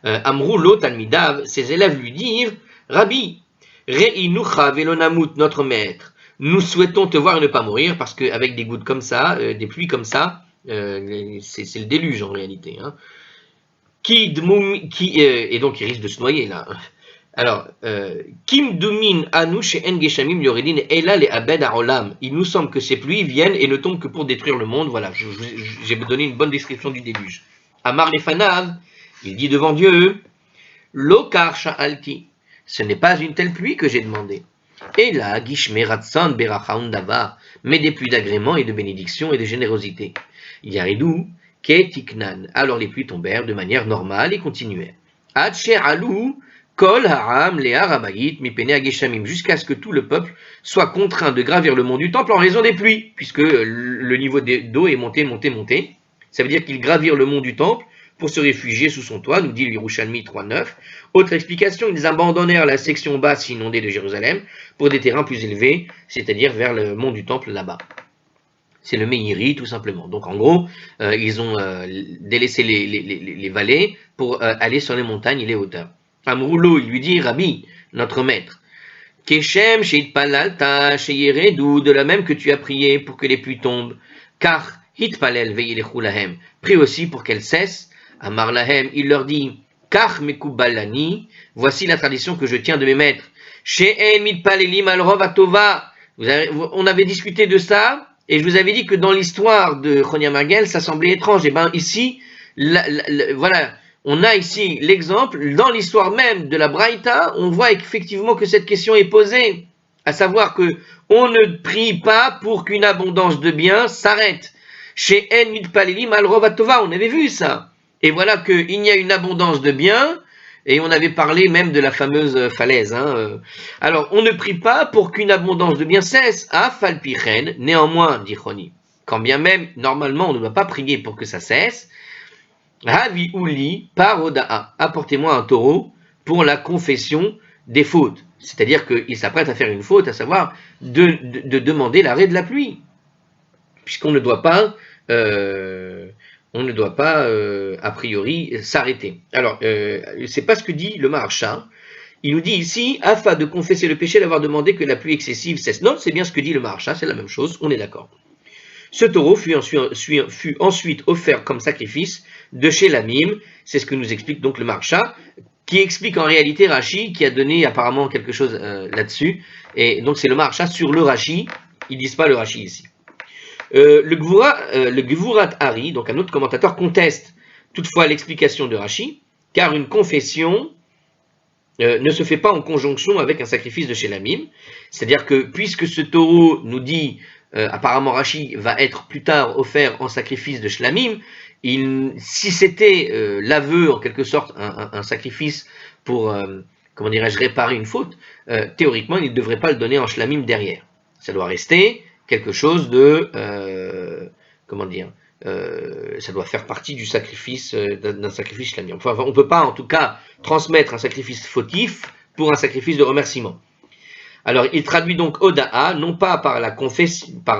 Amrou lo talmidav, ses élèves lui dirent, Rabbi, Reinucha velonamut, notre maître, nous souhaitons te voir et ne pas mourir, parce qu'avec des gouttes comme ça, des pluies comme ça, c'est le déluge en réalité. Hein. Et donc il risque de se noyer là. Alors, Kim Dumin Anu chez Engeshamim Yoredin Ela le Abed Arolam. Il nous semble que ces pluies viennent et ne tombent que pour détruire le monde. Voilà, j'ai donné une bonne description du déluge. Amar Lefanav, il dit devant Dieu, Lokar Sha'alti. Ce n'est pas une telle pluie que j'ai demandé. Et là, Gishme Ratsan Berachaun Davar, mais des pluies d'agrément et de bénédiction et de générosité. Yaridou, Ketiknan. Alors les pluies tombèrent de manière normale et continuèrent. Adche Alou, Kol Haram Lea Rabayit Mipene Ageshamim, jusqu'à ce que tout le peuple soit contraint de gravir le mont du temple en raison des pluies, puisque le niveau d'eau est monté. Ça veut dire qu'ils gravirent le mont du temple pour se réfugier sous son toit, nous dit l'Yerushalmi 3.9. Autre explication, ils abandonnèrent la section basse inondée de Jérusalem pour des terrains plus élevés, c'est-à-dire vers le mont du temple là-bas. C'est le Meiri, tout simplement. Donc en gros, ils ont délaissé les vallées pour aller sur les montagnes et les hauteurs. Amroulo, il lui dit, Rabbi, notre maître, Keshem Sheit Palalta Sheyeredu, de la même que tu as prié pour que les pluies tombent, car Hitpalel Veilechu Lahem, prie aussi pour qu'elles cessent. Amar Lahem, il leur dit, Kach Mekubalani, voici la tradition que je tiens de mes maîtres. She'en Mitpalelim al Rov Atova, on avait discuté de ça, et je vous avais dit que dans l'histoire de Chonia Magel, ça semblait étrange. Et bien ici, voilà, on a ici l'exemple, dans l'histoire même de la Braïta, on voit effectivement que cette question est posée. À savoir que on ne prie pas pour qu'une abondance de biens s'arrête. Chez En Mitpalelim al Rovatova, on avait vu ça. Et voilà qu'il y a une abondance de biens, et on avait parlé même de la fameuse falaise. Alors, on ne prie pas pour qu'une abondance de biens cesse. À Falpichen, néanmoins, dit Choni. Quand bien même, normalement, on ne doit pas prier pour que ça cesse. Ravi Uli par Oda'a. Apportez-moi un taureau pour la confession des fautes. C'est-à-dire qu'il s'apprête à faire une faute, à savoir de demander l'arrêt de la pluie. Puisqu'on ne doit pas, a priori, s'arrêter. Alors, c'est pas ce que dit le Maharsha. Il nous dit ici, afin de confesser le péché d'avoir demandé que la pluie excessive cesse. Non, c'est bien ce que dit le Maharsha, c'est la même chose, on est d'accord. Ce taureau fut ensuite offert comme sacrifice de chez Lamim, c'est ce que nous explique donc le Maharsha, qui explique en réalité Rashi, qui a donné apparemment quelque chose là-dessus, et donc c'est le Maharsha sur le Rashi, ils disent pas le Rashi ici. Le Gevurat Hari, donc un autre commentateur, conteste toutefois l'explication de Rashi, car une confession ne se fait pas en conjonction avec un sacrifice de chez Lamim, c'est-à-dire que puisque ce taureau nous dit apparemment Rashi va être plus tard offert en sacrifice de Shlamim, si c'était l'aveu en quelque sorte un sacrifice pour comment dirais-je réparer une faute, théoriquement il ne devrait pas le donner en Shlamim derrière. Ça doit rester quelque chose de ça doit faire partie du sacrifice d'un sacrifice Shlamim. Enfin, on ne peut pas en tout cas transmettre un sacrifice fautif pour un sacrifice de remerciement. Alors, il traduit donc Oda'a, non pas par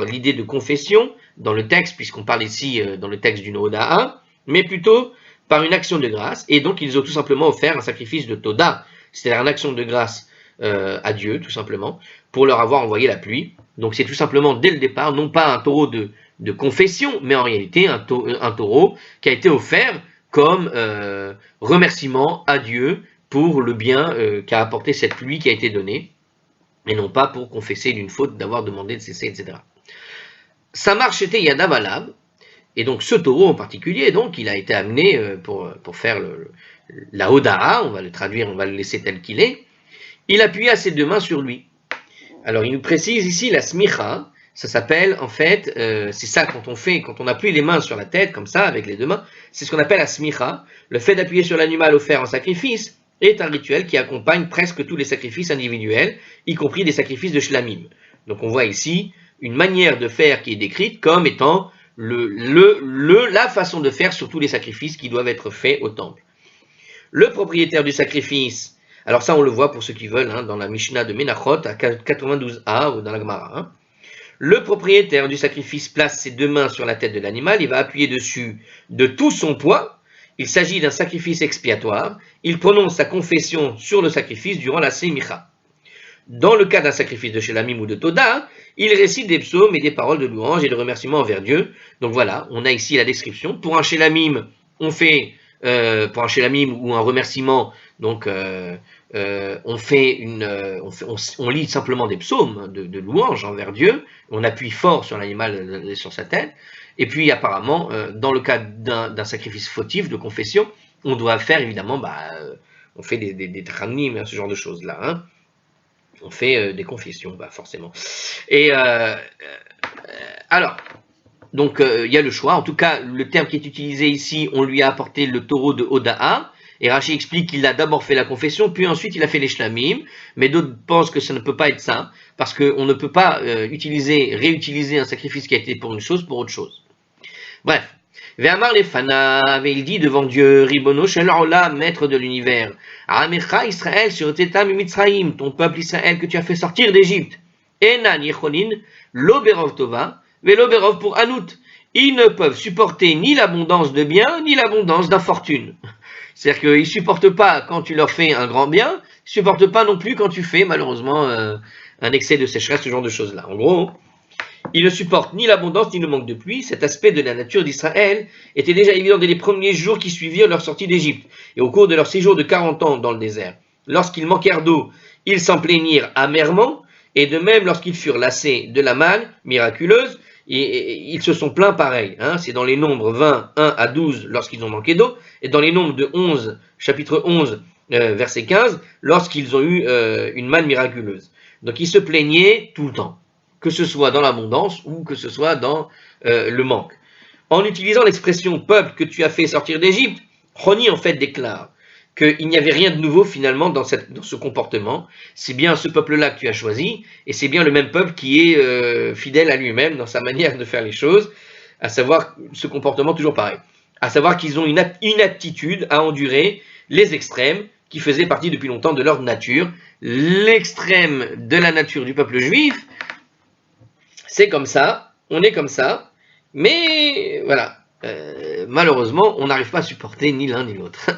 l'idée de confession dans le texte, puisqu'on parle ici dans le texte d'une Oda'a, mais plutôt par une action de grâce. Et donc, ils ont tout simplement offert un sacrifice de Toda, c'est-à-dire une action de grâce à Dieu, tout simplement, pour leur avoir envoyé la pluie. Donc, c'est tout simplement, dès le départ, non pas un taureau de confession, mais en réalité un taureau qui a été offert comme remerciement à Dieu pour le bien qu'a apporté cette pluie qui a été donnée, et non pas pour confesser d'une faute d'avoir demandé de cesser, etc. Samar Shete Yadav Alav, et donc ce taureau en particulier, donc il a été amené pour faire la Hoda'a, on va le traduire, on va le laisser tel qu'il est, il appuyait ses deux mains sur lui. Alors il nous précise ici la smicha, ça s'appelle en fait, c'est ça quand on appuie les mains sur la tête comme ça avec les deux mains, c'est ce qu'on appelle la smicha, le fait d'appuyer sur l'animal offert en sacrifice, est un rituel qui accompagne presque tous les sacrifices individuels, y compris des sacrifices de shlamim. Donc on voit ici une manière de faire qui est décrite comme étant la façon de faire sur tous les sacrifices qui doivent être faits au temple. Le propriétaire du sacrifice, alors ça on le voit pour ceux qui veulent, dans la Mishnah de Menachot à 92a ou dans la Gemara. Le propriétaire du sacrifice place ses deux mains sur la tête de l'animal, il va appuyer dessus de tout son poids. Il s'agit d'un sacrifice expiatoire. Il prononce sa confession sur le sacrifice durant la Semicha. Dans le cas d'un sacrifice de Shelamim ou de Toda, il récite des psaumes et des paroles de louange et de remerciement envers Dieu. Donc voilà, on a ici la description. Pour un Shelamim, on ou un remerciement, donc on lit simplement des psaumes de louange envers Dieu. On appuie fort sur l'animal et sur sa tête. Et puis apparemment, dans le cas d'un sacrifice fautif de confession, on doit faire évidemment, on fait des tranim, ce genre de choses là. On fait des confessions, forcément. Et alors, donc il y a le choix. En tout cas, le terme qui est utilisé ici, on lui a apporté le taureau de Oda'a. Et Rashi explique qu'il a d'abord fait la confession, puis ensuite il a fait les shlamim. Mais d'autres pensent que ça ne peut pas être ça, parce qu'on ne peut pas réutiliser un sacrifice qui a été pour une chose pour autre chose. Bref. Ve'amar lefanav, et il dit devant Dieu, Ribono shel olam, maître de l'univers, Amecha Israël shiroteta mimitzraim, ton peuple Israël que tu as fait sortir d'Égypte, Enan yecholin lo berov tova, ve'lo berov pour anout. Ils ne peuvent supporter ni l'abondance de bien, ni l'abondance d'infortune. C'est-à-dire qu'ils ne supportent pas quand tu leur fais un grand bien, ils ne supportent pas non plus quand tu fais malheureusement un excès de sécheresse, ce genre de choses-là. En gros, ils ne supportent ni l'abondance ni le manque de pluie. Cet aspect de la nature d'Israël était déjà évident dès les premiers jours qui suivirent leur sortie d'Égypte et au cours de leur séjour de 40 ans dans le désert. Lorsqu'ils manquèrent d'eau, ils s'en plaignirent amèrement, et de même lorsqu'ils furent lassés de la manne miraculeuse, et ils se sont plaints pareil. C'est dans les nombres 20, 1 à 12 lorsqu'ils ont manqué d'eau, et dans les nombres de 11, chapitre 11, verset 15, lorsqu'ils ont eu une manne miraculeuse. Donc ils se plaignaient tout le temps, que ce soit dans l'abondance ou que ce soit dans le manque. En utilisant l'expression peuple que tu as fait sortir d'Égypte, Roni en fait déclare qu'il n'y avait rien de nouveau finalement dans ce comportement. C'est bien ce peuple-là que tu as choisi, et c'est bien le même peuple qui est fidèle à lui-même dans sa manière de faire les choses, à savoir ce comportement toujours pareil. À savoir qu'ils ont une aptitude à endurer les extrêmes qui faisaient partie depuis longtemps de leur nature. L'extrême de la nature du peuple juif, c'est comme ça, on est comme ça, mais voilà, malheureusement, on n'arrive pas à supporter ni l'un ni l'autre.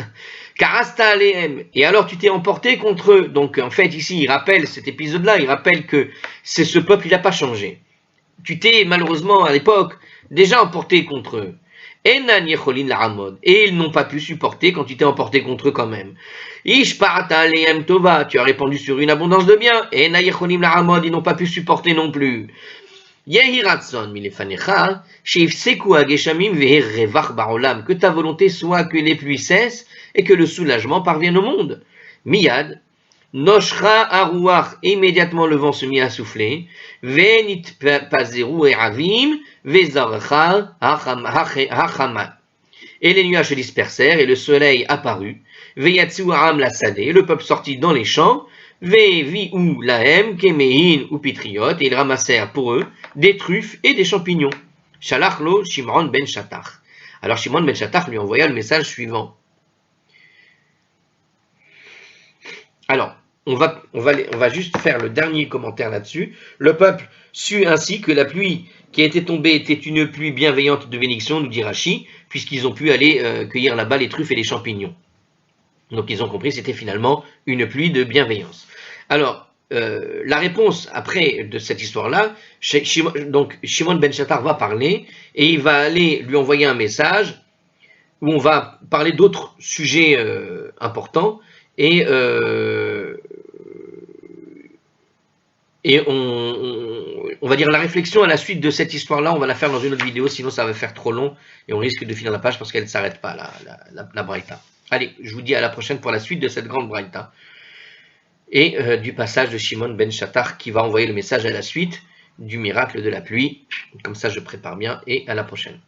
Karasta alehem, et alors tu t'es emporté contre eux. Donc en fait ici, il rappelle cet épisode-là, il rappelle que c'est ce peuple, il n'a pas changé. Tu t'es malheureusement à l'époque déjà emporté contre eux. Enan yecholin la'amod, et ils n'ont pas pu supporter quand tu t'es emporté contre eux quand même. Ishparata alehem tova, tu as répandu sur une abondance de biens. Enan yecholim la'amod, ils n'ont pas pu supporter non plus. Que ta volonté soit que les pluies cessent et que le soulagement parvienne au monde. Miyad, Noshra Aruach, immédiatement le vent se mit à souffler. Venit Pazeru et Avim, Vezarcha Hachamat. Et les nuages se dispersèrent et le soleil apparut. Veyatsu Aram la Sadeh, le peuple sortit dans les champs. Vevi'u lahem kemehin ou pitriot, et ils ramassèrent pour eux des truffes et des champignons. Shalachlo Shimon ben Shattach. Alors Shimon ben Shattach lui envoya le message suivant. Alors, on va juste faire le dernier commentaire là-dessus. Le peuple sut ainsi que la pluie qui était tombée était une pluie bienveillante de bénédiction, nous dit Rashi, puisqu'ils ont pu aller cueillir là-bas les truffes et les champignons. Donc ils ont compris que c'était finalement une pluie de bienveillance. Alors, la réponse après de cette histoire-là, donc Shimon ben Shattach va parler et il va aller lui envoyer un message où on va parler d'autres sujets importants et on va dire la réflexion à la suite de cette histoire-là, on va la faire dans une autre vidéo, sinon ça va faire trop long et on risque de finir la page parce qu'elle ne s'arrête pas, la braïta. Allez, je vous dis à la prochaine pour la suite de cette grande braïta et du passage de Shimon ben Shattach qui va envoyer le message à la suite du miracle de la pluie. Comme ça, je prépare bien et à la prochaine.